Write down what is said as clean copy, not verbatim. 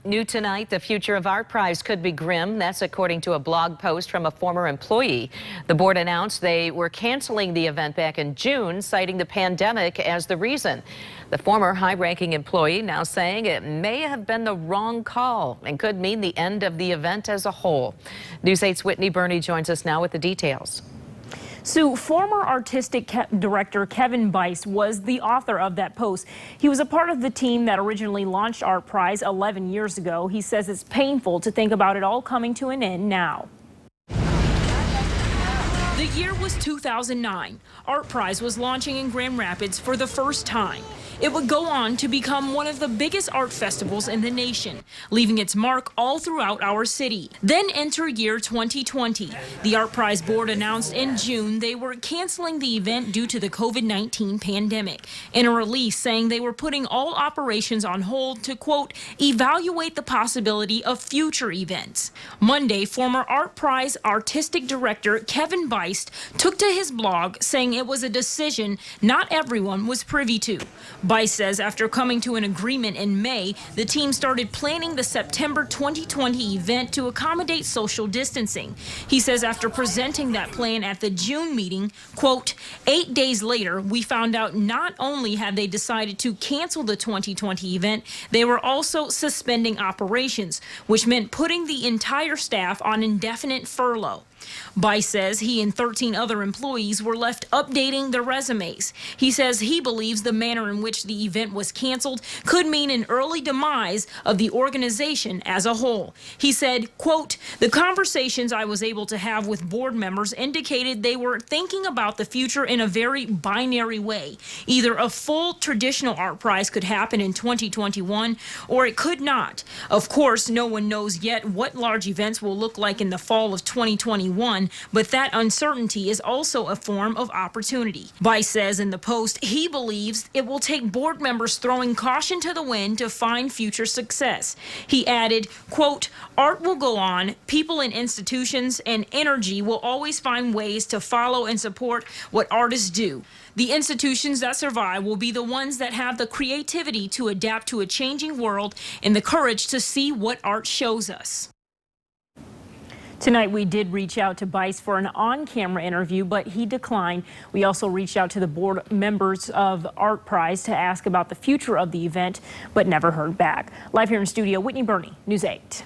New tonight, the future of ArtPrize could be grim. That's according to a blog post from a former employee. The board announced they were canceling the event back in June, citing the pandemic as the reason. The former high-ranking employee now saying it may have been the wrong call and could mean the end of the event as a whole. News 8's Whitney Burney joins us now with the details. Sue, former artistic director Kevin Bice was the author of that post. He was a part of the team that originally launched ArtPrize 11 years ago. He says it's painful to think about it all coming to an end now. The year was 2009. ArtPrize was launching in Grand Rapids for the first time. It would go on to become one of the biggest art festivals in the nation, leaving its mark all throughout our city. Then enter year 2020. The ArtPrize board announced in June they were canceling the event due to the COVID-19 pandemic, in a release saying they were putting all operations on hold to, quote, evaluate the possibility of future events. Monday, former ArtPrize artistic director Kevin Bice took to his blog saying it was a decision not everyone was privy to. Bice says after coming to an agreement in May, the team started planning the September 2020 event to accommodate social distancing. He says after presenting that plan at the June meeting, quote, 8 days later, we found out not only had they decided to cancel the 2020 event, they were also suspending operations, which meant putting the entire staff on indefinite furlough. Bice says he and 13 other employees were left updating their resumes. He says he believes the manner in which the event was canceled could mean an early demise of the organization as a whole. He said, quote, the conversations I was able to have with board members indicated they were thinking about the future in a very binary way. Either a full traditional ArtPrize could happen in 2021 or it could not. Of course, no one knows yet what large events will look like in the fall of 2021. But that uncertainty is also a form of opportunity. Bice says in the post he believes it will take board members throwing caution to the wind to find future success. He added, quote, art will go on, people and institutions and energy will always find ways to follow and support what artists do. The institutions that survive will be the ones that have the creativity to adapt to a changing world and the courage to see what art shows us. Tonight, we did reach out to Bice for an on-camera interview, but he declined. We also reached out to the board members of ArtPrize to ask about the future of the event, but never heard back. Live here in studio, Whitney Burney, News 8.